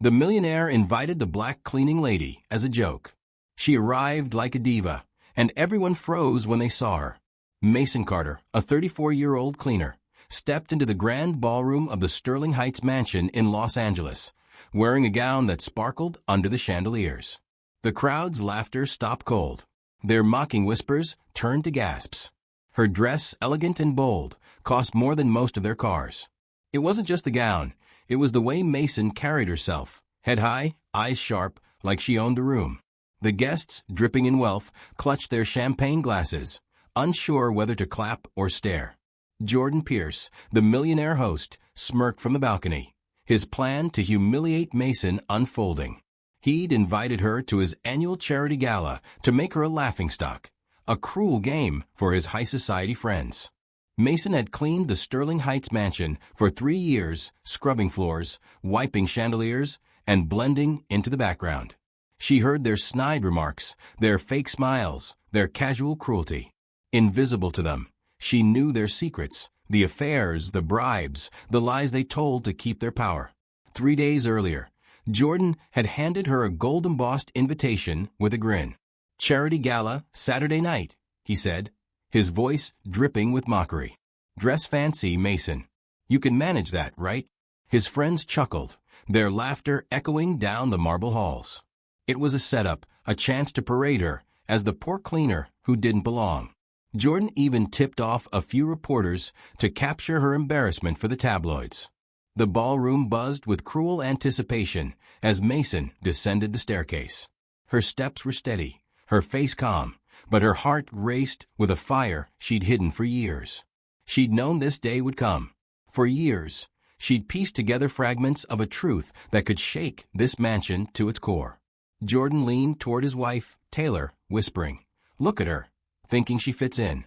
The millionaire invited the black cleaning lady as a joke. She arrived like a diva, and everyone froze when they saw her. Mason Carter, a 34-year-old cleaner, stepped into the grand ballroom of the Sterling Heights mansion in Los Angeles, wearing a gown that sparkled under the chandeliers. The crowd's laughter stopped cold. Their mocking whispers turned to gasps. Her dress, elegant and bold, cost more than most of their cars. It wasn't just the gown, it was the way Mason carried herself, head high, eyes sharp, like she owned the room. The guests, dripping in wealth, clutched their champagne glasses, unsure whether to clap or stare. Jordan Pierce, the millionaire host, smirked from the balcony, his plan to humiliate Mason unfolding. He'd invited her to his annual charity gala to make her a laughingstock, a cruel game for his high society friends. Mason had cleaned the Sterling Heights mansion for 3 years, scrubbing floors, wiping chandeliers, and blending into the background. She heard their snide remarks, their fake smiles, their casual cruelty. Invisible to them, she knew their secrets, the affairs, the bribes, the lies they told to keep their power. 3 days earlier, Jordan had handed her a gold-embossed invitation with a grin. "Charity gala, Saturday night," he said, his voice dripping with mockery. "Dress fancy, Mason. You can manage that, right?" His friends chuckled, their laughter echoing down the marble halls. It was a setup, a chance to parade her as the poor cleaner who didn't belong. Jordan even tipped off a few reporters to capture her embarrassment for the tabloids. The ballroom buzzed with cruel anticipation as Mason descended the staircase. Her steps were steady, her face calm, but her heart raced with a fire she'd hidden for years. She'd known this day would come. For years, she'd pieced together fragments of a truth that could shake this mansion to its core. Jordan leaned toward his wife, Taylor, whispering, "Look at her," thinking she fits in.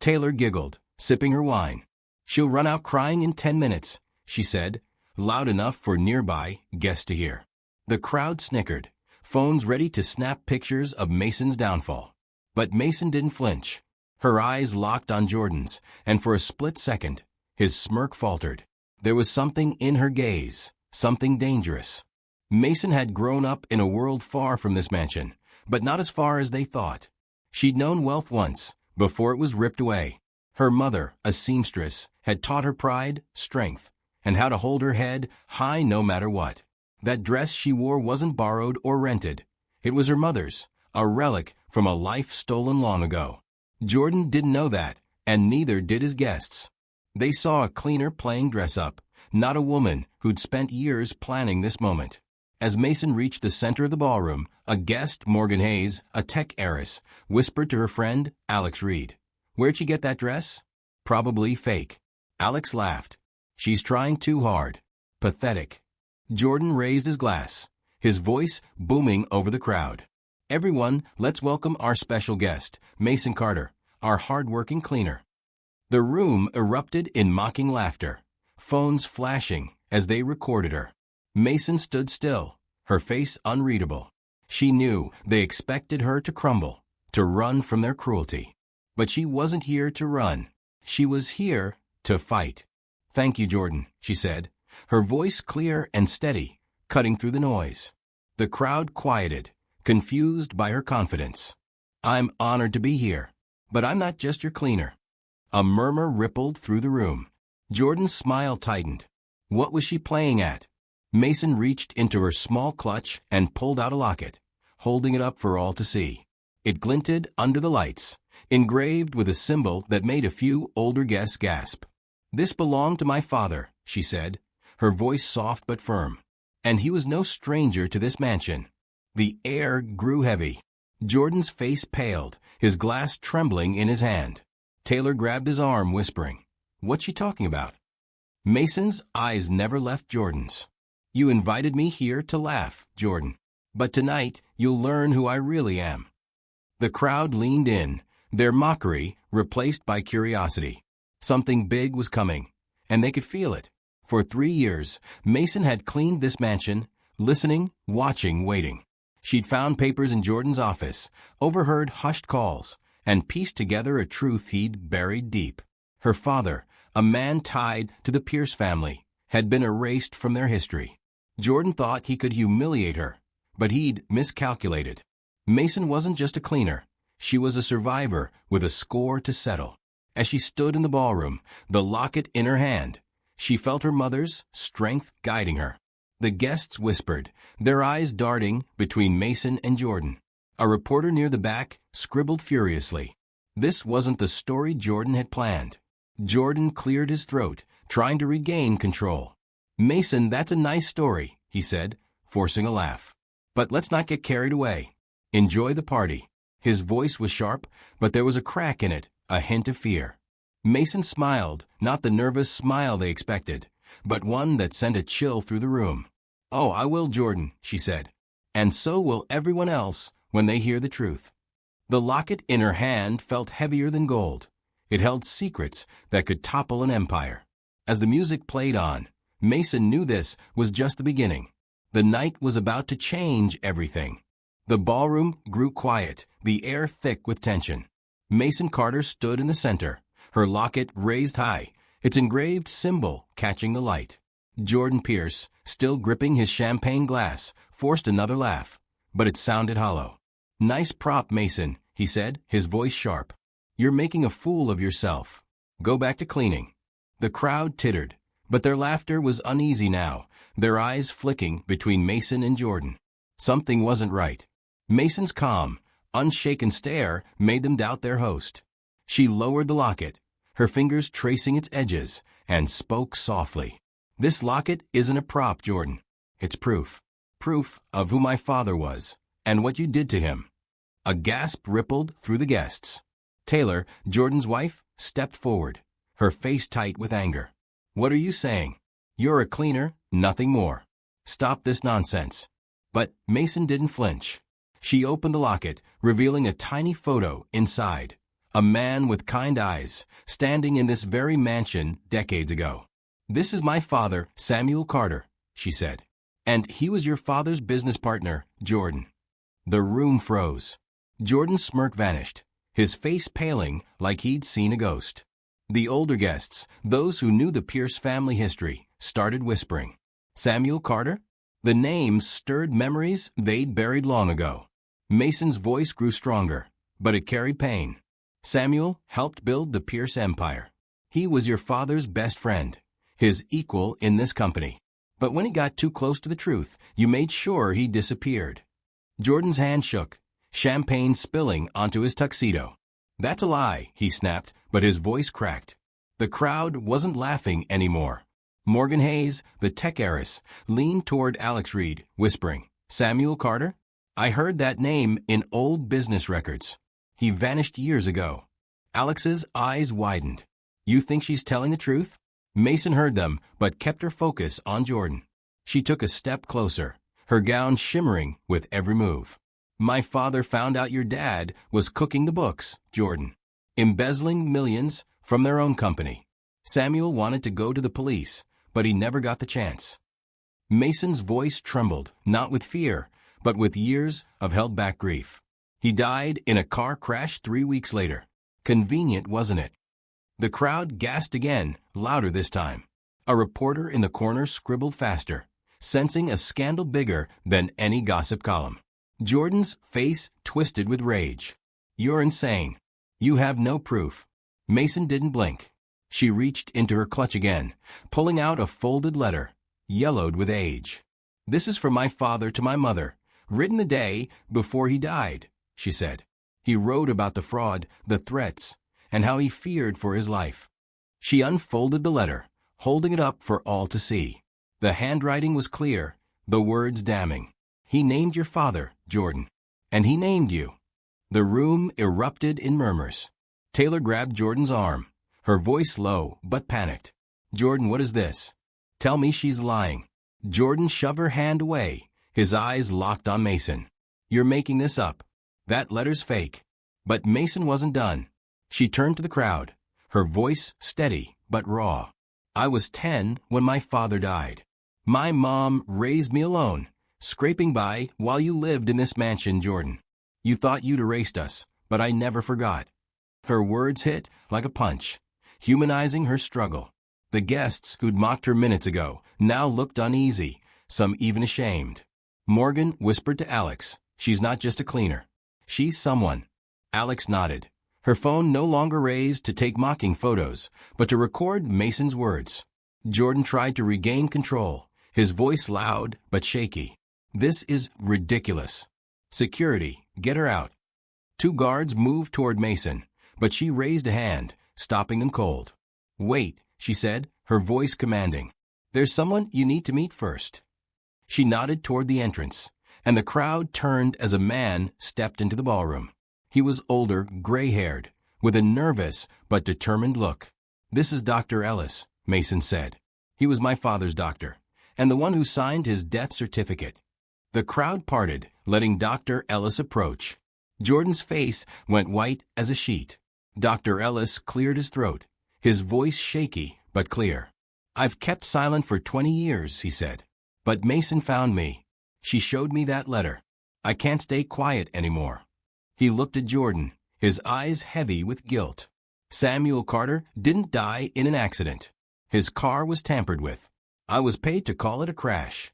Taylor giggled, sipping her wine. "She'll run out crying in 10 minutes, she said, loud enough for nearby guests to hear. The crowd snickered, phones ready to snap pictures of Mason's downfall. But Mason didn't flinch. Her eyes locked on Jordan's, and for a split second, his smirk faltered. There was something in her gaze, something dangerous. Mason had grown up in a world far from this mansion, but not as far as they thought. She'd known wealth once, before it was ripped away. Her mother, a seamstress, had taught her pride, strength, and how to hold her head high no matter what. That dress she wore wasn't borrowed or rented. It was her mother's, a relic from a life stolen long ago. Jordan didn't know that, and neither did his guests. They saw a cleaner playing dress-up, not a woman who'd spent years planning this moment. As Mason reached the center of the ballroom, a guest, Morgan Hayes, a tech heiress, whispered to her friend, Alex Reed, "Where'd you get that dress?" "Probably fake." Alex laughed. "She's trying too hard." Pathetic. Jordan raised his glass, his voice booming over the crowd. "Everyone, let's welcome our special guest, Mason Carter, our hard-working cleaner." The room erupted in mocking laughter, phones flashing as they recorded her. Mason stood still, her face unreadable. She knew they expected her to crumble, to run from their cruelty. But she wasn't here to run. She was here to fight. "Thank you, Jordan," she said, her voice clear and steady, cutting through the noise. The crowd quieted, confused by her confidence. "I'm honored to be here, but I'm not just your cleaner." A murmur rippled through the room. Jordan's smile tightened. What was she playing at? Mason reached into her small clutch and pulled out a locket, holding it up for all to see. It glinted under the lights, engraved with a symbol that made a few older guests gasp. "This belonged to my father," she said, her voice soft but firm. "And he was no stranger to this mansion." The air grew heavy. Jordan's face paled, his glass trembling in his hand. Taylor grabbed his arm, whispering, "What's she talking about?" Mason's eyes never left Jordan's. "You invited me here to laugh, Jordan. But tonight, you'll learn who I really am." The crowd leaned in, their mockery replaced by curiosity. Something big was coming, and they could feel it. For 3 years, Mason had cleaned this mansion, listening, watching, waiting. She'd found papers in Jordan's office, overheard hushed calls, and pieced together a truth he'd buried deep. Her father, a man tied to the Pierce family, had been erased from their history. Jordan thought he could humiliate her, but he'd miscalculated. Mason wasn't just a cleaner. She was a survivor with a score to settle. As she stood in the ballroom, the locket in her hand, she felt her mother's strength guiding her. The guests whispered, their eyes darting between Mason and Jordan. A reporter near the back scribbled furiously. This wasn't the story Jordan had planned. Jordan cleared his throat, trying to regain control. "Mason, that's a nice story," he said, forcing a laugh. "But let's not get carried away. Enjoy the party." His voice was sharp, but there was a crack in it, a hint of fear. Mason smiled, not the nervous smile they expected, but one that sent a chill through the room. "Oh, I will, Jordan," she said. "And so will everyone else when they hear the truth." The locket in her hand felt heavier than gold. It held secrets that could topple an empire. As the music played on, Mason knew this was just the beginning. The night was about to change everything. The ballroom grew quiet, the air thick with tension. Mason Carter stood in the center, her locket raised high, its engraved symbol catching the light. Jordan Pierce, still gripping his champagne glass, forced another laugh, but it sounded hollow. "Nice prop, Mason," he said, his voice sharp. "You're making a fool of yourself. Go back to cleaning." The crowd tittered, but their laughter was uneasy now, their eyes flicking between Mason and Jordan. Something wasn't right. Mason's calm, unshaken stare made them doubt their host. She lowered the locket, her fingers tracing its edges, and spoke softly. "This locket isn't a prop, Jordan. It's proof. Proof of who my father was, and what you did to him." A gasp rippled through the guests. Taylor, Jordan's wife, stepped forward, her face tight with anger. "What are you saying? You're a cleaner, nothing more. Stop this nonsense." But Mason didn't flinch. She opened the locket, revealing a tiny photo inside. A man with kind eyes, standing in this very mansion decades ago. "This is my father, Samuel Carter," she said. "And he was your father's business partner, Jordan." The room froze. Jordan's smirk vanished, his face paling like he'd seen a ghost. The older guests, those who knew the Pierce family history, started whispering. Samuel Carter? The name stirred memories they'd buried long ago. Mason's voice grew stronger, but it carried pain. "Samuel helped build the Pierce empire. He was your father's best friend, his equal in this company. But when he got too close to the truth, you made sure he disappeared." Jordan's hand shook, champagne spilling onto his tuxedo. "That's a lie," he snapped, but his voice cracked. The crowd wasn't laughing anymore. Morgan Hayes, the tech heiress, leaned toward Alex Reed, whispering, "Samuel Carter? I heard that name in old business records. He vanished years ago." Alex's eyes widened. "You think she's telling the truth?" Mason heard them, but kept her focus on Jordan. She took a step closer, her gown shimmering with every move. "My father found out your dad was cooking the books, Jordan. Embezzling millions from their own company. Samuel wanted to go to the police, but he never got the chance." Mason's voice trembled, not with fear, but with years of held-back grief. "He died in a car crash 3 weeks later. Convenient, wasn't it?" The crowd gasped again, louder this time. A reporter in the corner scribbled faster, sensing a scandal bigger than any gossip column. Jordan's face twisted with rage. "You're insane. You have no proof." Mason didn't blink. She reached into her clutch again, pulling out a folded letter, yellowed with age. "This is from my father to my mother, written the day before he died," she said. "He wrote about the fraud, the threats, and how he feared for his life." She unfolded the letter, holding it up for all to see. The handwriting was clear, the words damning. "He named your father, Jordan. And he named you." The room erupted in murmurs. Taylor grabbed Jordan's arm, her voice low but panicked. "Jordan, what is this? Tell me she's lying." Jordan shoved her hand away, his eyes locked on Mason. "You're making this up. That letter's fake." But Mason wasn't done. She turned to the crowd, her voice steady but raw. "I was 10 when my father died. My mom raised me alone, scraping by while you lived in this mansion, Jordan. You thought you'd erased us, but I never forgot." Her words hit like a punch, humanizing her struggle. The guests who'd mocked her minutes ago now looked uneasy, some even ashamed. Morgan whispered to Alex, "She's not just a cleaner. She's someone." Alex nodded. Her phone no longer raised to take mocking photos, but to record Mason's words. Jordan tried to regain control, his voice loud but shaky. "This is ridiculous. Security, get her out." Two guards moved toward Mason, but she raised a hand, stopping them cold. "Wait," she said, her voice commanding. "There's someone you need to meet first." She nodded toward the entrance, and the crowd turned as a man stepped into the ballroom. He was older, gray-haired, with a nervous but determined look. "This is Dr. Ellis," Mason said. "He was my father's doctor, and the one who signed his death certificate." The crowd parted, letting Dr. Ellis approach. Jordan's face went white as a sheet. Dr. Ellis cleared his throat, his voice shaky but clear. "I've kept silent for 20 years, he said. "But Mason found me. She showed me that letter. I can't stay quiet anymore." He looked at Jordan, his eyes heavy with guilt. "Samuel Carter didn't die in an accident. His car was tampered with. I was paid to call it a crash."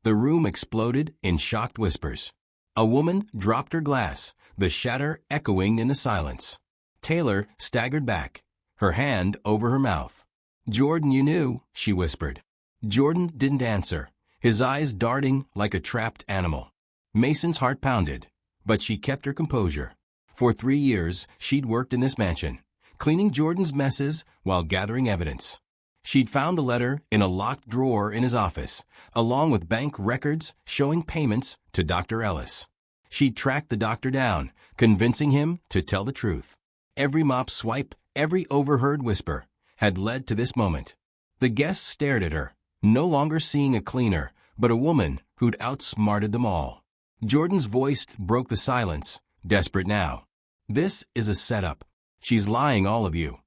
The room exploded in shocked whispers. A woman dropped her glass, the shatter echoing in the silence. Taylor staggered back, her hand over her mouth. "Jordan, you knew," she whispered. Jordan didn't answer, his eyes darting like a trapped animal. Mason's heart pounded, but she kept her composure. For 3 years, she'd worked in this mansion, cleaning Jordan's messes while gathering evidence. She'd found the letter in a locked drawer in his office, along with bank records showing payments to Dr. Ellis. She'd tracked the doctor down, convincing him to tell the truth. Every mop swipe, every overheard whisper, had led to this moment. The guests stared at her, no longer seeing a cleaner, but a woman who'd outsmarted them all. Jordan's voice broke the silence, desperate now. "This is a setup. She's lying, all of you."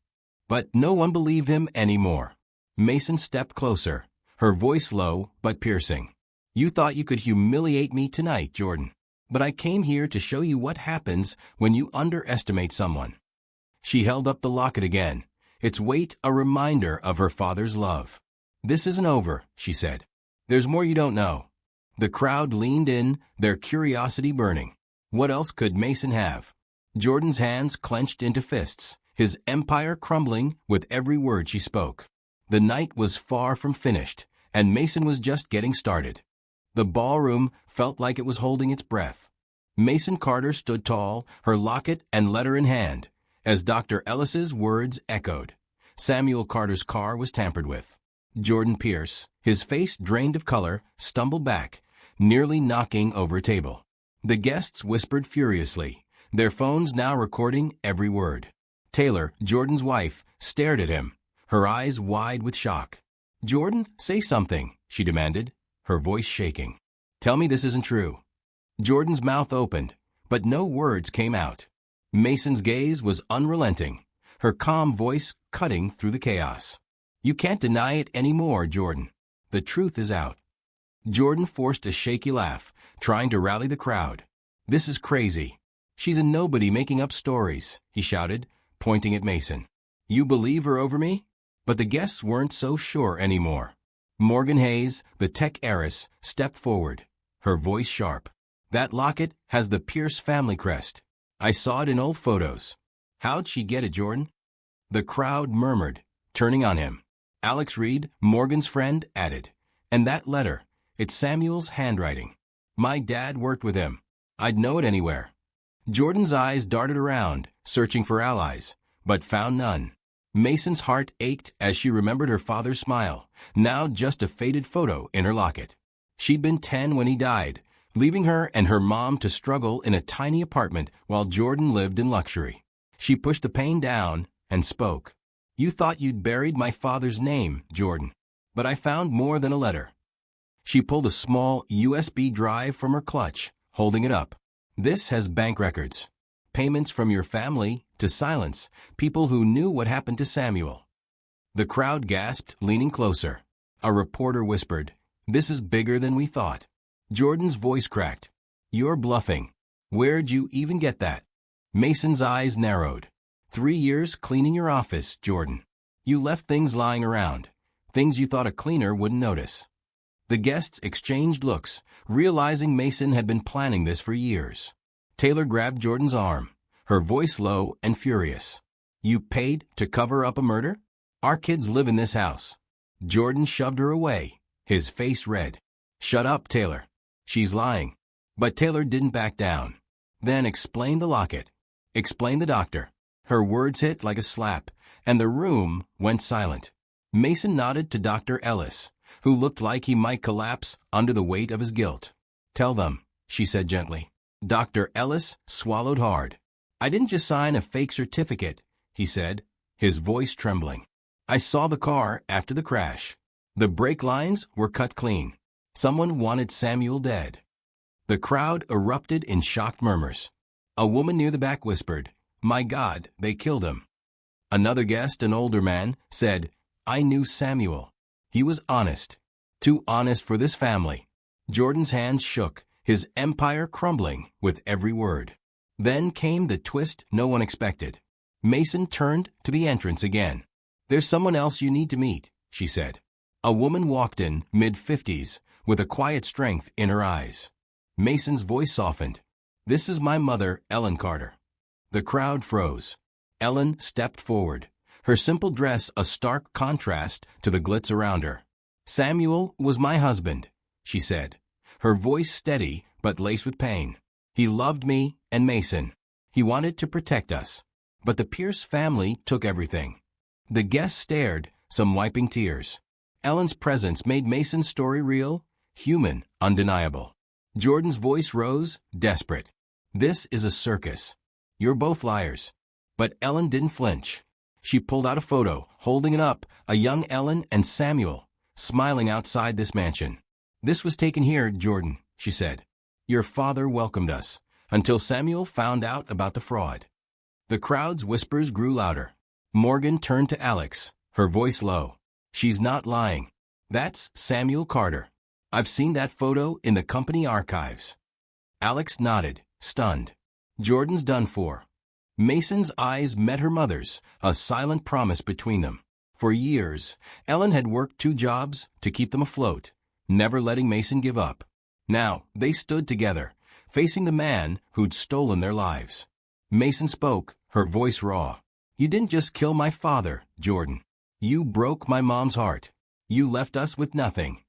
But no one believed him anymore. Mason stepped closer, her voice low but piercing. "You thought you could humiliate me tonight, Jordan. But I came here to show you what happens when you underestimate someone." She held up the locket again, its weight a reminder of her father's love. "This isn't over," she said. "There's more you don't know." The crowd leaned in, their curiosity burning. What else could Mason have? Jordan's hands clenched into fists, his empire crumbling with every word she spoke. The night was far from finished, and Mason was just getting started. The ballroom felt like it was holding its breath. Mason Carter stood tall, her locket and letter in hand, as Dr. Ellis's words echoed. Samuel Carter's car was tampered with. Jordan Pierce, his face drained of color, stumbled back, nearly knocking over a table. The guests whispered furiously, their phones now recording every word. Taylor, Jordan's wife, stared at him, her eyes wide with shock. "Jordan, say something," she demanded, her voice shaking. "Tell me this isn't true." Jordan's mouth opened, but no words came out. Mason's gaze was unrelenting, her calm voice cutting through the chaos. "You can't deny it anymore, Jordan. The truth is out." Jordan forced a shaky laugh, trying to rally the crowd. "This is crazy. She's a nobody making up stories," he shouted, pointing at Mason. "You believe her over me?" But the guests weren't so sure anymore. Morgan Hayes, the tech heiress, stepped forward, her voice sharp. "That locket has the Pierce family crest. I saw it in old photos. How'd she get it, Jordan?" The crowd murmured, turning on him. Alex Reed, Morgan's friend, added, "And that letter, it's Samuel's handwriting. My dad worked with him. I'd know it anywhere." Jordan's eyes darted around, searching for allies, but found none. Mason's heart ached as she remembered her father's smile, now just a faded photo in her locket. She'd been 10 when he died, leaving her and her mom to struggle in a tiny apartment while Jordan lived in luxury. She pushed the pain down and spoke. "You thought you'd buried my father's name, Jordan, but I found more than a letter." She pulled a small USB drive from her clutch, holding it up. "This has bank records. Payments from your family to silence people who knew what happened to Samuel." The crowd gasped, leaning closer. A reporter whispered, "This is bigger than we thought." Jordan's voice cracked. "You're bluffing. Where'd you even get that?" Mason's eyes narrowed. 3 years cleaning your office, Jordan. You left things lying around, things you thought a cleaner wouldn't notice." The guests exchanged looks, realizing Mason had been planning this for years. Taylor grabbed Jordan's arm, her voice low and furious. You paid to cover up a murder? Our kids live in this house. Jordan shoved her away, his face red. Shut up, Taylor. She's lying. But Taylor didn't back down. Then explain the locket. Explain the doctor. Her words hit like a slap, and the room went silent. Mason nodded to Dr. Ellis, who looked like he might collapse under the weight of his guilt. Tell them, she said gently. Dr. Ellis swallowed hard. I didn't just sign a fake certificate, he said, his voice trembling. I saw the car after the crash. The brake lines were cut clean. Someone wanted Samuel dead. The crowd erupted in shocked murmurs. A woman near the back whispered, My God, they killed him. Another guest, an older man, said, I knew Samuel. He was honest. Too honest for this family. Jordan's hands shook, his empire crumbling with every word. Then came the twist no one expected. Mason turned to the entrance again. There's someone else you need to meet, she said. A woman walked in, mid-50s, with a quiet strength in her eyes. Mason's voice softened. This is my mother, Ellen Carter. The crowd froze. Ellen stepped forward, her simple dress a stark contrast to the glitz around her. Samuel was my husband, she said, her voice steady but laced with pain. He loved me and Mason. He wanted to protect us. But the Pierce family took everything. The guests stared, some wiping tears. Ellen's presence made Mason's story real, human, undeniable. Jordan's voice rose, desperate. This is a circus. You're both liars. But Ellen didn't flinch. She pulled out a photo, holding it up, a young Ellen and Samuel, smiling outside this mansion. This was taken here, Jordan, she said. Your father welcomed us, until Samuel found out about the fraud. The crowd's whispers grew louder. Morgan turned to Alex, her voice low. She's not lying. That's Samuel Carter. I've seen that photo in the company archives. Alex nodded, stunned. Jordan's done for. Mason's eyes met her mother's, a silent promise between them. For years, Ellen had worked 2 jobs to keep them afloat, never letting Mason give up. Now, they stood together, facing the man who'd stolen their lives. Mason spoke, her voice raw. You didn't just kill my father, Jordan. You broke my mom's heart. You left us with nothing.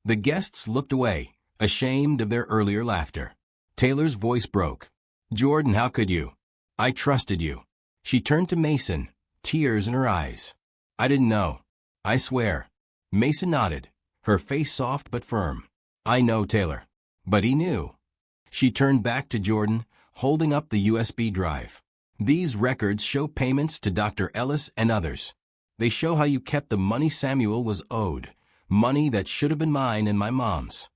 The guests looked away, ashamed of their earlier laughter. Taylor's voice broke. Jordan, how could you? I trusted you. She turned to Mason, tears in her eyes. I didn't know. I swear. Mason nodded, her face soft but firm. I know, Taylor. But he knew. She turned back to Jordan, holding up the USB drive. These records show payments to Dr. Ellis and others. They show how you kept the money Samuel was owed, money that should have been mine and my mom's.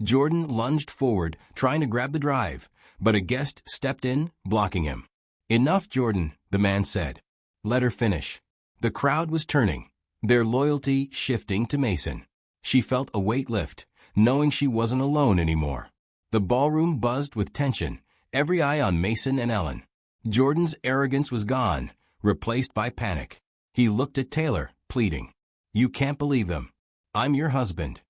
Jordan lunged forward, trying to grab the drive, but a guest stepped in, blocking him. Enough, Jordan, the man said. Let her finish. The crowd was turning, their loyalty shifting to Mason. She felt a weight lift, knowing she wasn't alone anymore. The ballroom buzzed with tension, every eye on Mason and Ellen. Jordan's arrogance was gone, replaced by panic. He looked at Taylor, pleading. You can't believe them. I'm your husband.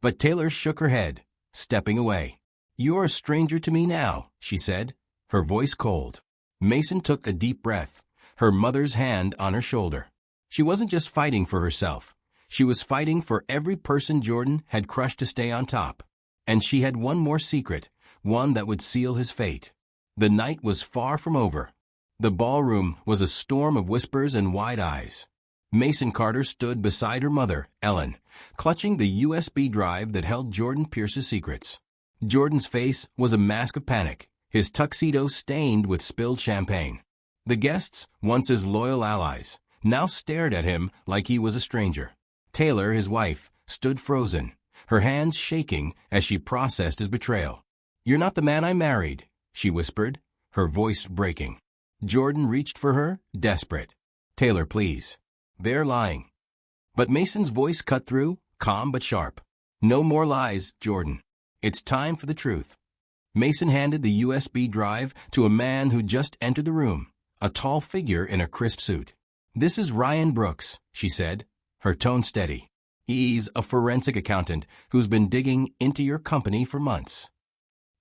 But Taylor shook her head, stepping away. You're a stranger to me now, she said, her voice cold. Mason took a deep breath, her mother's hand on her shoulder. She wasn't just fighting for herself. She was fighting for every person Jordan had crushed to stay on top. And she had one more secret, one that would seal his fate. The night was far from over. The ballroom was a storm of whispers and wide eyes. Mason Carter stood beside her mother, Ellen, clutching the USB drive that held Jordan Pierce's secrets. Jordan's face was a mask of panic, his tuxedo stained with spilled champagne. The guests, once his loyal allies, now stared at him like he was a stranger. Taylor, his wife, stood frozen, her hands shaking as she processed his betrayal. You're not the man I married, she whispered, her voice breaking. Jordan reached for her, desperate. Taylor, please. They're lying. But Mason's voice cut through, calm but sharp. No more lies, Jordan. It's time for the truth. Mason handed the USB drive to a man who just entered the room, a tall figure in a crisp suit. This is Ryan Brooks, she said, her tone steady. He's a forensic accountant who's been digging into your company for months.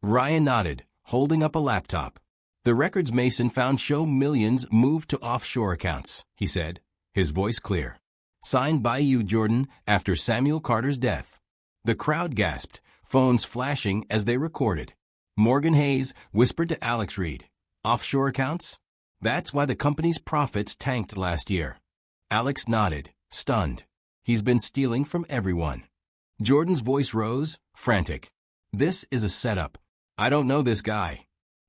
Ryan nodded, holding up a laptop. The records Mason found show millions moved to offshore accounts, he said, his voice clear. Signed by you, Jordan, after Samuel Carter's death. The crowd gasped, phones flashing as they recorded. Morgan Hayes whispered to Alex Reed, "Offshore accounts? That's why the company's profits tanked last year." Alex nodded, stunned. He's been stealing from everyone. Jordan's voice rose, frantic. "This is a setup. I don't know this guy."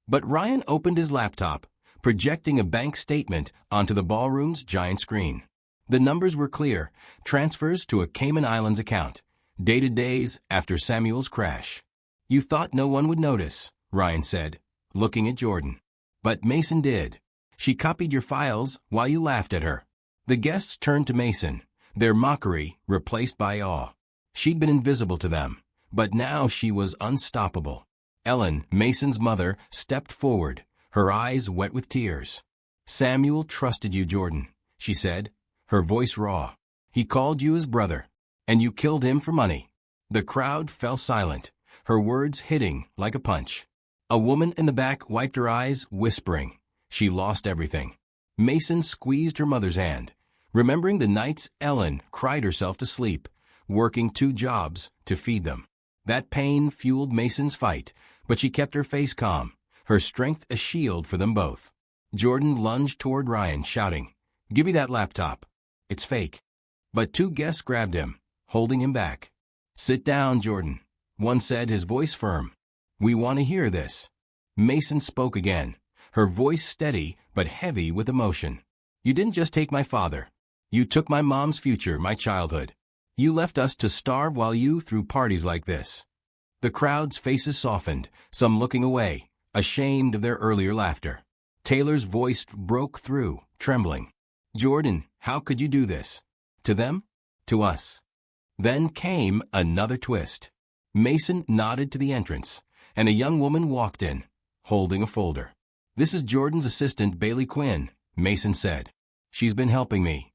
But Ryan opened his laptop, projecting a bank statement onto the ballroom's giant screen. The numbers were clear, transfers to a Cayman Islands account, dated days after Samuel's crash. "You thought no one would notice," Ryan said, looking at Jordan. "But Mason did. She copied your files while you laughed at her." The guests turned to Mason, their mockery replaced by awe. She'd been invisible to them, but now she was unstoppable. Ellen, Mason's mother, stepped forward, her eyes wet with tears. "Samuel trusted you, Jordan," she said, her voice raw. "He called you his brother, and you killed him for money." The crowd fell silent, her words hitting like a punch. A woman in the back wiped her eyes, whispering. She lost everything. Mason squeezed her mother's hand, remembering the nights Ellen cried herself to sleep, working 2 jobs to feed them. That pain fueled Mason's fight, but she kept her face calm, her strength a shield for them both. Jordan lunged toward Ryan, shouting, "Give me that laptop. It's fake." But 2 guests grabbed him, holding him back. "Sit down, Jordan," one said, his voice firm. "We want to hear this." Mason spoke again, her voice steady but heavy with emotion. "You didn't just take my father. You took my mom's future, my childhood. You left us to starve while you threw parties like this." The crowd's faces softened, some looking away, ashamed of their earlier laughter. Taylor's voice broke through, trembling. "Jordan, how could you do this? To them? To us?" Then came another twist. Mason nodded to the entrance, and a young woman walked in, holding a folder. "This is Jordan's assistant, Bailey Quinn," Mason said. "She's been helping me."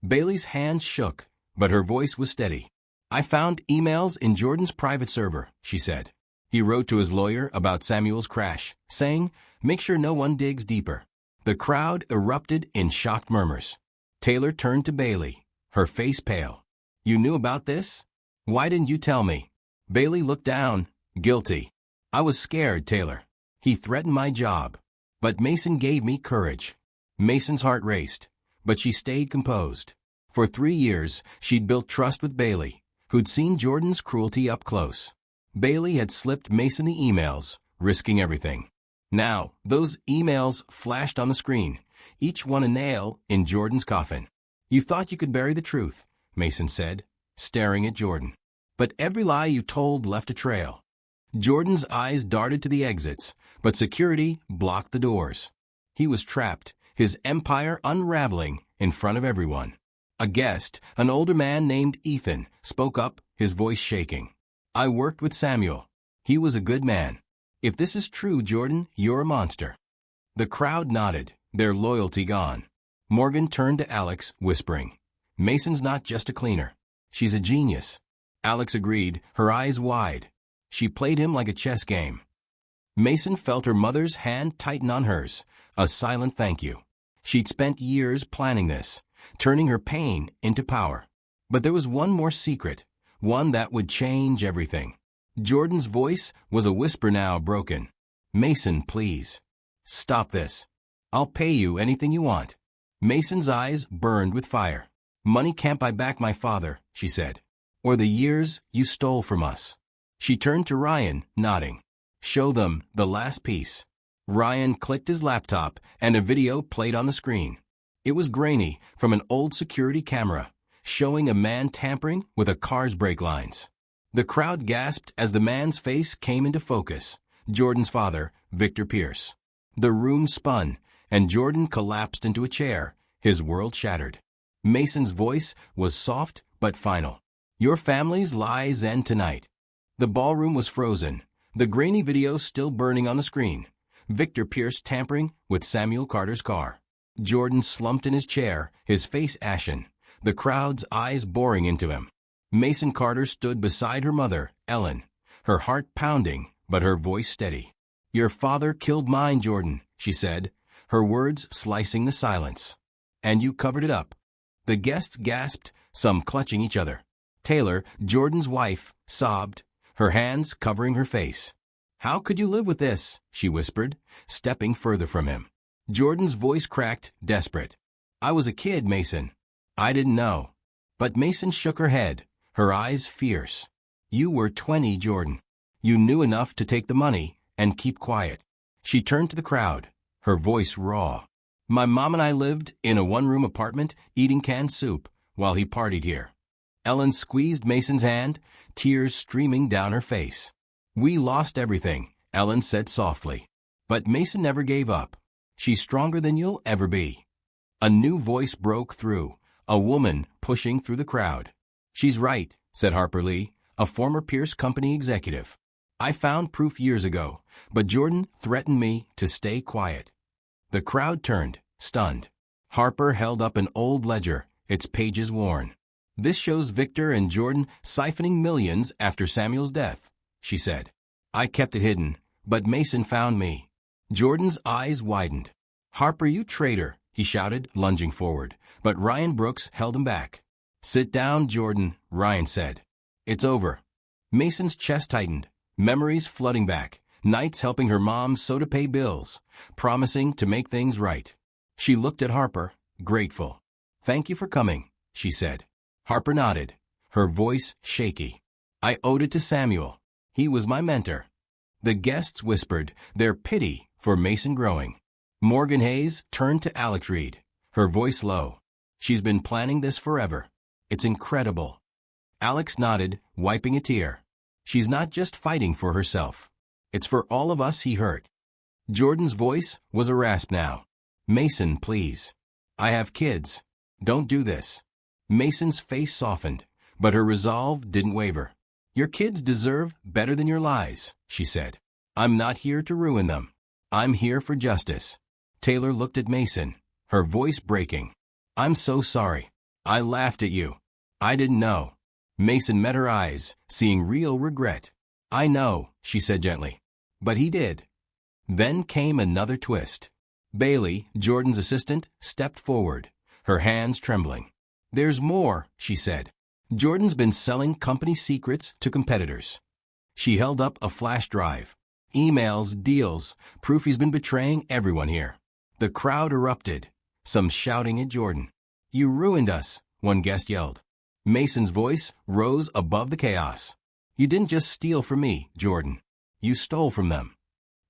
Bailey's hands shook, but her voice was steady. "I found emails in Jordan's private server," she said. "He wrote to his lawyer about Samuel's crash, saying, 'Make sure no one digs deeper.'" The crowd erupted in shocked murmurs. Taylor turned to Bailey, her face pale. "You knew about this? Why didn't you tell me?" Bailey looked down, guilty. "I was scared, Taylor. He threatened my job. But Mason gave me courage." Mason's heart raced, but she stayed composed. For 3 years, she'd built trust with Bailey, who'd seen Jordan's cruelty up close. Bailey had slipped Mason the emails, risking everything. Now, those emails flashed on the screen, each one a nail in Jordan's coffin. "You thought you could bury the truth," Mason said, staring at Jordan. "But every lie you told left a trail." Jordan's eyes darted to the exits, but security blocked the doors. He was trapped, his empire unraveling in front of everyone. A guest, an older man named Ethan, spoke up, his voice shaking. "I worked with Samuel. He was a good man. If this is true, Jordan, you're a monster." The crowd nodded, their loyalty gone. Morgan turned to Alex, whispering, "Mason's not just a cleaner. She's a genius." Alex agreed, her eyes wide. She played him like a chess game. Mason felt her mother's hand tighten on hers, a silent thank you. She'd spent years planning this, turning her pain into power. But there was one more secret, one that would change everything. Jordan's voice was a whisper now broken. "Mason, please. Stop this. I'll pay you anything you want." Mason's eyes burned with fire. "Money can't buy back my father," she said, "or the years you stole from us." She turned to Ryan, nodding. "Show them the last piece." Ryan clicked his laptop, and a video played on the screen. It was grainy, from an old security camera, showing a man tampering with a car's brake lines. The crowd gasped as the man's face came into focus, Jordan's father, Victor Pierce. The room spun, and Jordan collapsed into a chair, his world shattered. Mason's voice was soft but final. "Your family's lies end tonight." The ballroom was frozen, the grainy video still burning on the screen. Victor Pierce tampering with Samuel Carter's car. Jordan slumped in his chair, his face ashen, the crowd's eyes boring into him. Mason Carter stood beside her mother, Ellen, her heart pounding, but her voice steady. "Your father killed mine, Jordan," she said, her words slicing the silence. "And you covered it up." The guests gasped, some clutching each other. Taylor, Jordan's wife, sobbed, her hands covering her face. "How could you live with this?" she whispered, stepping further from him. Jordan's voice cracked, desperate. "I was a kid, Mason. I didn't know." But Mason shook her head, her eyes fierce. "You were 20, Jordan. You knew enough to take the money and keep quiet." She turned to the crowd, her voice raw. "My mom and I lived in a one-room apartment eating canned soup while he partied here." Ellen squeezed Mason's hand, tears streaming down her face. "We lost everything," Ellen said softly. "But Mason never gave up. She's stronger than you'll ever be." A new voice broke through, a woman pushing through the crowd. "She's right," said Harper Lee, a former Pierce Company executive. "I found proof years ago, but Jordan threatened me to stay quiet." The crowd turned, stunned. Harper held up an old ledger, its pages worn. "This shows Victor and Jordan siphoning millions after Samuel's death," she said. "I kept it hidden, but Mason found me." Jordan's eyes widened. "Harper, you traitor," he shouted, lunging forward, but Ryan Brooks held him back. "Sit down, Jordan," Ryan said. "It's over." Mason's chest tightened, memories flooding back, nights helping her mom sew to pay bills, promising to make things right. She looked at Harper, grateful. "Thank you for coming," she said. Harper nodded, her voice shaky. "I owed it to Samuel. He was my mentor." The guests whispered their pity for Mason growing. Morgan Hayes turned to Alex Reed, her voice low. "She's been planning this forever. It's incredible." Alex nodded, wiping a tear. "She's not just fighting for herself. It's for all of us," he hurt. Jordan's voice was a rasp now. "Mason, please. I have kids. Don't do this." Mason's face softened, but her resolve didn't waver. "Your kids deserve better than your lies," she said. "I'm not here to ruin them. I'm here for justice." Taylor looked at Mason, her voice breaking. "I'm so sorry. I laughed at you. I didn't know." Mason met her eyes, seeing real regret. "I know," she said gently. "But he did." Then came another twist. Bailey, Jordan's assistant, stepped forward, her hands trembling. "There's more," she said. "Jordan's been selling company secrets to competitors." She held up a flash drive. Emails, deals, proof he's been betraying everyone here. The crowd erupted, some shouting at Jordan. "You ruined us," one guest yelled. Mason's voice rose above the chaos. "You didn't just steal from me, Jordan. You stole from them."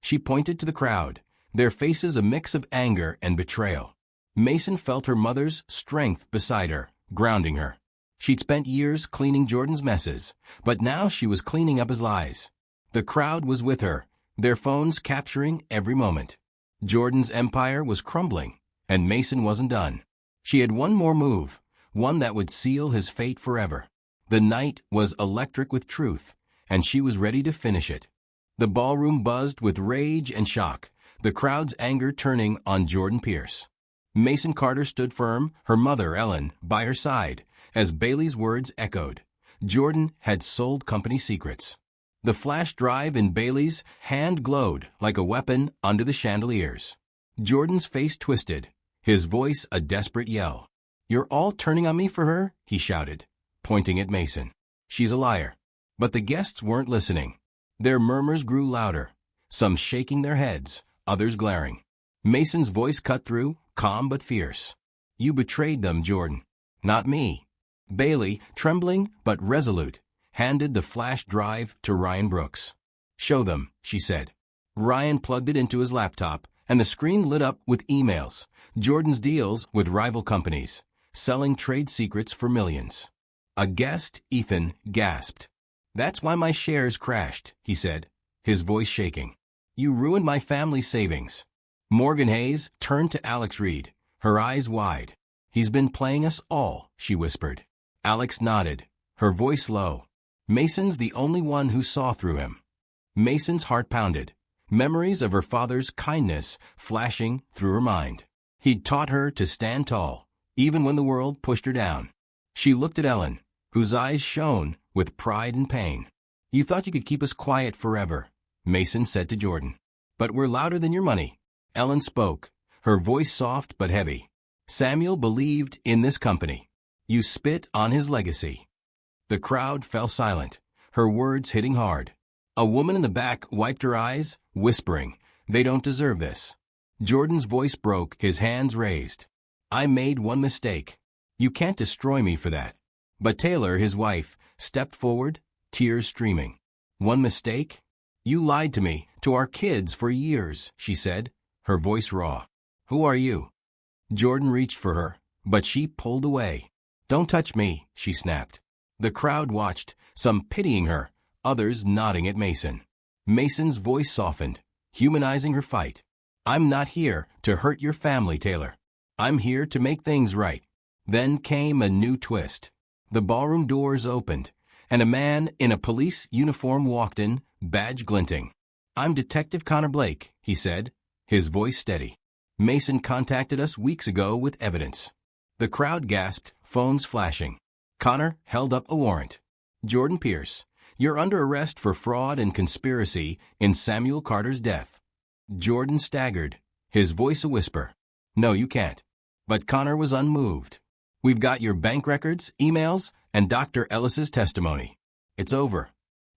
She pointed to the crowd, their faces a mix of anger and betrayal. Mason felt her mother's strength beside her, grounding her. She'd spent years cleaning Jordan's messes, but now she was cleaning up his lies. The crowd was with her, their phones capturing every moment. Jordan's empire was crumbling, and Mason wasn't done. She had one more move, one that would seal his fate forever. The night was electric with truth, and she was ready to finish it. The ballroom buzzed with rage and shock, the crowd's anger turning on Jordan Pierce. Mason Carter stood firm, her mother, Ellen, by her side, as Bailey's words echoed. Jordan had sold company secrets. The flash drive in Bailey's hand glowed like a weapon under the chandeliers. Jordan's face twisted, his voice a desperate yell. "You're all turning on me for her?" he shouted, pointing at Mason. "She's a liar." But the guests weren't listening. Their murmurs grew louder, some shaking their heads, others glaring. Mason's voice cut through, calm but fierce. "You betrayed them, Jordan. Not me." Bailey, trembling but resolute, handed the flash drive to Ryan Brooks. "Show them," she said. Ryan plugged it into his laptop, and the screen lit up with emails, Jordan's deals with rival companies, selling trade secrets for millions. A guest, Ethan, gasped. "That's why my shares crashed," he said, his voice shaking. "You ruined my family's savings." Morgan Hayes turned to Alex Reed, her eyes wide. "He's been playing us all," she whispered. Alex nodded, her voice low. "Mason's the only one who saw through him." Mason's heart pounded, memories of her father's kindness flashing through her mind. He'd taught her to stand tall, even when the world pushed her down. She looked at Ellen, whose eyes shone with pride and pain. "You thought you could keep us quiet forever," Mason said to Jordan. "But we're louder than your money." Ellen spoke, her voice soft but heavy. "Samuel believed in this company. You spit on his legacy." The crowd fell silent, her words hitting hard. A woman in the back wiped her eyes, whispering, "They don't deserve this." Jordan's voice broke, his hands raised. "I made one mistake. You can't destroy me for that." But Taylor, his wife, stepped forward, tears streaming. "One mistake? You lied to me, to our kids for years," she said, her voice raw. "Who are you?" Jordan reached for her, but she pulled away. "Don't touch me," she snapped. The crowd watched, some pitying her, others nodding at Mason. Mason's voice softened, humanizing her fight. "I'm not here to hurt your family, Taylor. I'm here to make things right." Then came a new twist. The ballroom doors opened, and a man in a police uniform walked in, badge glinting. "I'm Detective Connor Blake," he said, his voice steady. "Mason contacted us weeks ago with evidence." The crowd gasped, phones flashing. Connor held up a warrant. "Jordan Pierce, you're under arrest for fraud and conspiracy in Samuel Carter's death." Jordan staggered, his voice a whisper. "No, you can't." But Connor was unmoved. "We've got your bank records, emails, and Dr. Ellis's testimony. It's over."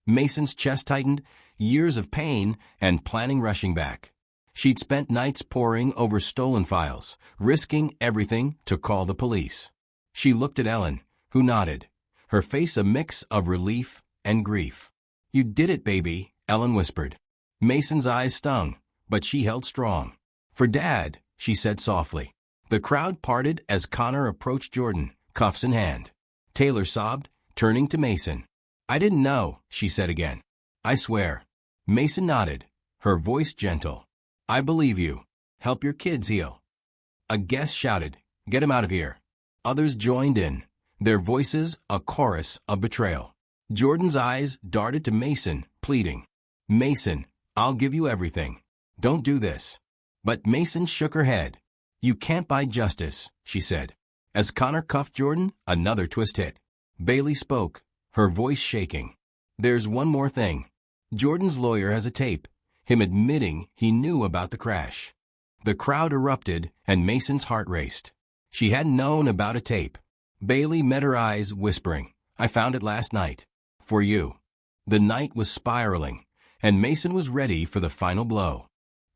Mason's chest tightened, years of pain and planning rushing back. She'd spent nights poring over stolen files, risking everything to call the police. She looked at Ellen, who nodded, her face a mix of relief and grief. "You did it, baby," Ellen whispered. Mason's eyes stung, but she held strong. "For Dad," she said softly. The crowd parted as Connor approached Jordan, cuffs in hand. Taylor sobbed, turning to Mason. "I didn't know," she said again. "I swear." Mason nodded, her voice gentle. "I believe you. Help your kids heal." A guest shouted, "Get him out of here." Others joined in, their voices a chorus of betrayal. Jordan's eyes darted to Mason, pleading. "Mason, I'll give you everything. Don't do this." But Mason shook her head. "You can't buy justice," she said. As Connor cuffed Jordan, another twist hit. Bailey spoke, her voice shaking. "There's one more thing. Jordan's lawyer has a tape, him admitting he knew about the crash." The crowd erupted, and Mason's heart raced. She hadn't known about a tape. Bailey met her eyes, whispering, "I found it last night. For you." The night was spiraling, and Mason was ready for the final blow.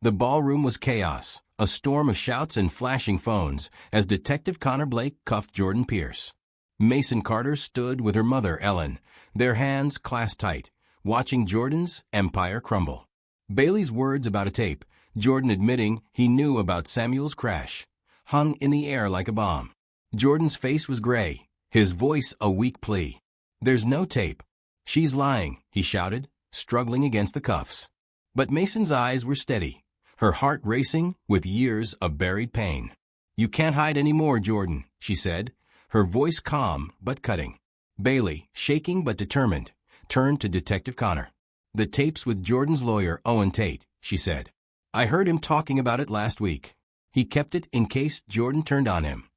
The ballroom was chaos, a storm of shouts and flashing phones, as Detective Connor Blake cuffed Jordan Pierce. Mason Carter stood with her mother, Ellen, their hands clasped tight, watching Jordan's empire crumble. Bailey's words about a tape, Jordan admitting he knew about Samuel's crash, hung in the air like a bomb. Jordan's face was gray, his voice a weak plea. "There's no tape." "She's lying," he shouted, struggling against the cuffs. But Mason's eyes were steady, her heart racing with years of buried pain. "You can't hide any more, Jordan," she said, her voice calm but cutting. Bailey, shaking but determined, turned to Detective Connor. "The tape's with Jordan's lawyer, Owen Tate," she said. "I heard him talking about it last week. He kept it in case Jordan turned on him."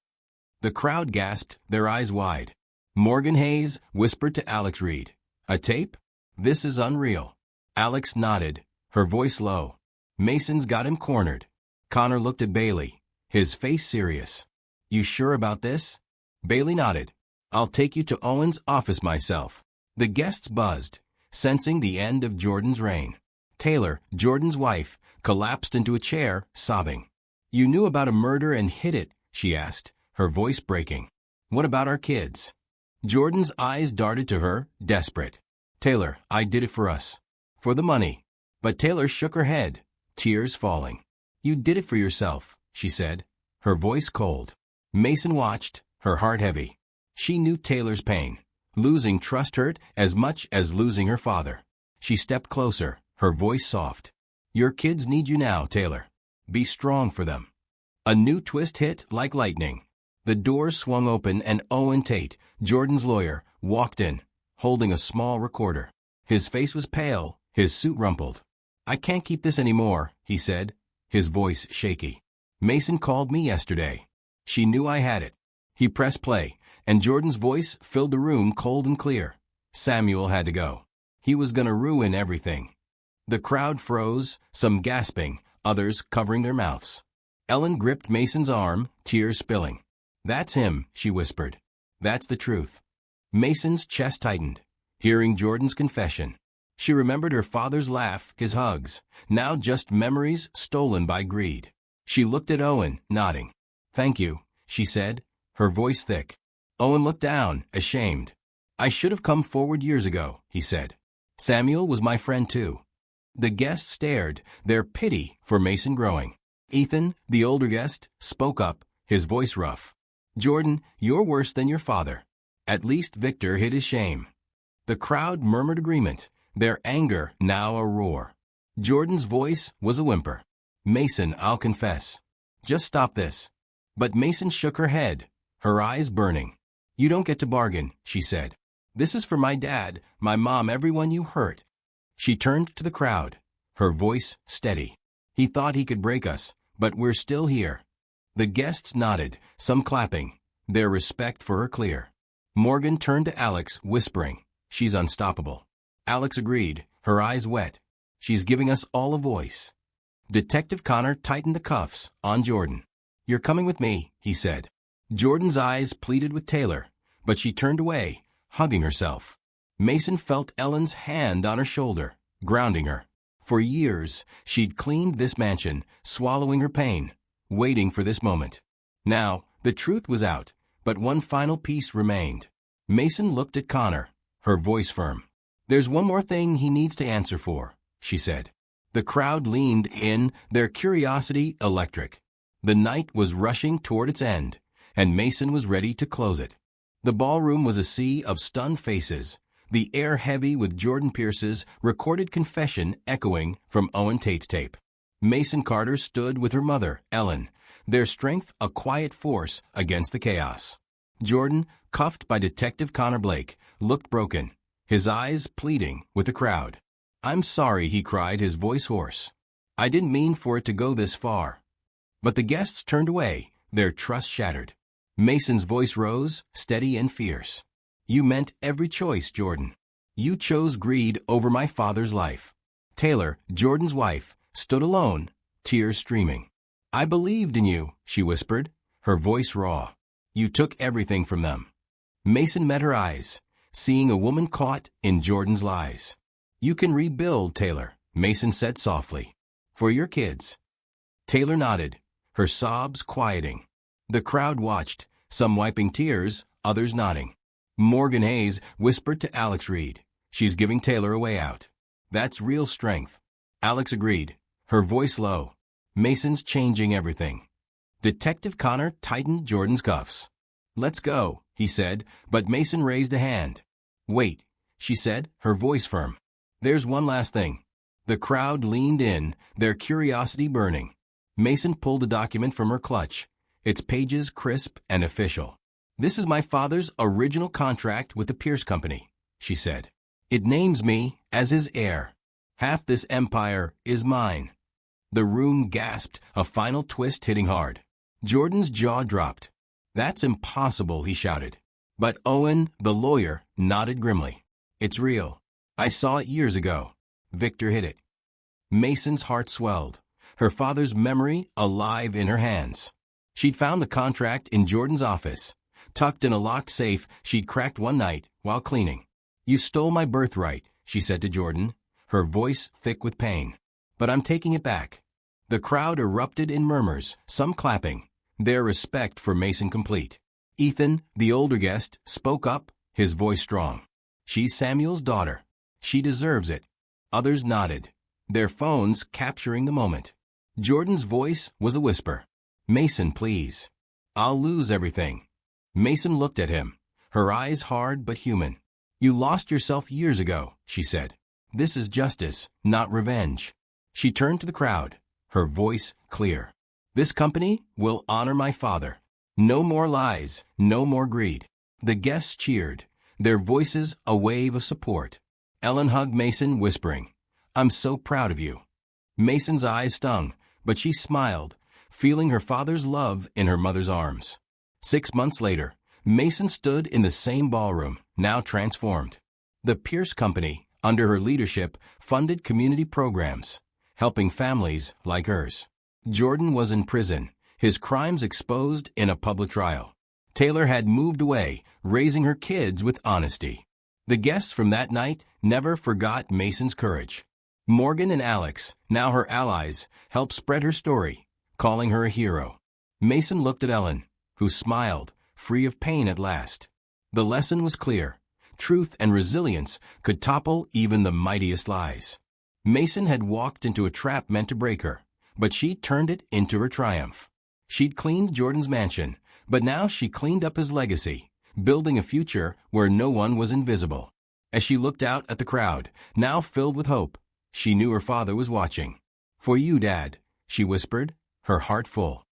The crowd gasped, their eyes wide. Morgan Hayes whispered to Alex Reed, "A tape? This is unreal." Alex nodded, her voice low. "Mason's got him cornered." Connor looked at Bailey, his face serious. "You sure about this?" Bailey nodded. "I'll take you to Owen's office myself." The guests buzzed, sensing the end of Jordan's reign. Taylor, Jordan's wife, collapsed into a chair, sobbing. "You knew about a murder and hid it," she asked, her voice breaking. "What about our kids?" Jordan's eyes darted to her, desperate. "Taylor, I did it for us. For the money." But Taylor shook her head, tears falling. "You did it for yourself," she said, her voice cold. Mason watched, her heart heavy. She knew Taylor's pain. Losing trust hurt as much as losing her father. She stepped closer, her voice soft. "Your kids need you now, Taylor. Be strong for them." A new twist hit like lightning. The doors swung open and Owen Tate, Jordan's lawyer, walked in, holding a small recorder. His face was pale, his suit rumpled. "I can't keep this anymore," he said, his voice shaky. "Mason called me yesterday. She knew I had it." He pressed play, and Jordan's voice filled the room cold and clear. Samuel had to go. He was gonna ruin everything. The crowd froze, some gasping, others covering their mouths. Ellen gripped Mason's arm, tears spilling. "That's him," she whispered. "That's the truth." Mason's chest tightened, hearing Jordan's confession. She remembered her father's laugh, his hugs, now just memories stolen by greed. She looked at Owen, nodding. "Thank you," she said, her voice thick. Owen looked down, ashamed. "I should have come forward years ago," he said. "Samuel was my friend too." The guests stared, their pity for Mason growing. Ethan, the older guest, spoke up, his voice rough. "Jordan, you're worse than your father." At least Victor hid his shame. The crowd murmured agreement, their anger now a roar. Jordan's voice was a whimper. "Mason, I'll confess. Just stop this." But Mason shook her head, her eyes burning. "You don't get to bargain," she said. "This is for my dad, my mom, everyone you hurt." She turned to the crowd, her voice steady. "He thought he could break us, but we're still here." The guests nodded, some clapping, their respect for her clear. Morgan turned to Alex, whispering, "She's unstoppable." Alex agreed, her eyes wet. "She's giving us all a voice." Detective Connor tightened the cuffs on Jordan. "You're coming with me," he said. Jordan's eyes pleaded with Taylor, but she turned away, hugging herself. Mason felt Ellen's hand on her shoulder, grounding her. For years, she'd cleaned this mansion, swallowing her pain, waiting for this moment. Now, the truth was out, but one final piece remained. Mason looked at Connor, her voice firm. "There's one more thing he needs to answer for," she said. The crowd leaned in, their curiosity electric. The night was rushing toward its end, and Mason was ready to close it. The ballroom was a sea of stunned faces, the air heavy with Jordan Pierce's recorded confession echoing from Owen Tate's tape. Mason Carter stood with her mother, Ellen, their strength a quiet force against the chaos. Jordan, cuffed by Detective Connor Blake, looked broken, his eyes pleading with the crowd. "I'm sorry," he cried, his voice hoarse. "I didn't mean for it to go this far." But the guests turned away, their trust shattered. Mason's voice rose, steady and fierce. "You meant every choice, Jordan. You chose greed over my father's life." Taylor, Jordan's wife, stood alone, tears streaming. "I believed in you," she whispered, her voice raw. "You took everything from them." Mason met her eyes, seeing a woman caught in Jordan's lies. "You can rebuild, Taylor," Mason said softly. "For your kids." Taylor nodded, her sobs quieting. The crowd watched, some wiping tears, others nodding. Morgan Hayes whispered to Alex Reed, "She's giving Taylor a way out. That's real strength." Alex agreed, her voice low. "Mason's changing everything." Detective Connor tightened Jordan's cuffs. "Let's go," he said, but Mason raised a hand. "Wait," she said, her voice firm. "There's one last thing." The crowd leaned in, their curiosity burning. Mason pulled a document from her clutch, its pages crisp and official. "This is my father's original contract with the Pierce Company," she said. "It names me as his heir. Half this empire is mine." The room gasped, a final twist hitting hard. Jordan's jaw dropped. "That's impossible," he shouted. But Owen, the lawyer, nodded grimly. "It's real. I saw it years ago. Victor hid it." Mason's heart swelled, her father's memory alive in her hands. She'd found the contract in Jordan's office, tucked in a locked safe she'd cracked one night while cleaning. "You stole my birthright," she said to Jordan, her voice thick with pain. "But I'm taking it back." The crowd erupted in murmurs, some clapping, their respect for Mason complete. Ethan, the older guest, spoke up, his voice strong. "She's Samuel's daughter. She deserves it." Others nodded, their phones capturing the moment. Jordan's voice was a whisper. "Mason, please. I'll lose everything." Mason looked at him, her eyes hard but human. "You lost yourself years ago," she said. "This is justice, not revenge." She turned to the crowd, her voice clear. "This company will honor my father. No more lies, no more greed." The guests cheered, their voices a wave of support. Ellen hugged Mason, whispering, "I'm so proud of you." Mason's eyes stung, but she smiled, feeling her father's love in her mother's arms. 6 months later, Mason stood in the same ballroom, now transformed. The Pierce Company, under her leadership, funded community programs, helping families like hers. Jordan was in prison, his crimes exposed in a public trial. Taylor had moved away, raising her kids with honesty. The guests from that night never forgot Mason's courage. Morgan and Alex, now her allies, helped spread her story, calling her a hero. Mason looked at Ellen, who smiled, free of pain at last. The lesson was clear. Truth and resilience could topple even the mightiest lies. Mason had walked into a trap meant to break her, but she turned it into her triumph. She'd cleaned Jordan's mansion, but now she cleaned up his legacy, building a future where no one was invisible. As she looked out at the crowd, now filled with hope, she knew her father was watching. "For you, Dad," she whispered, her heart full.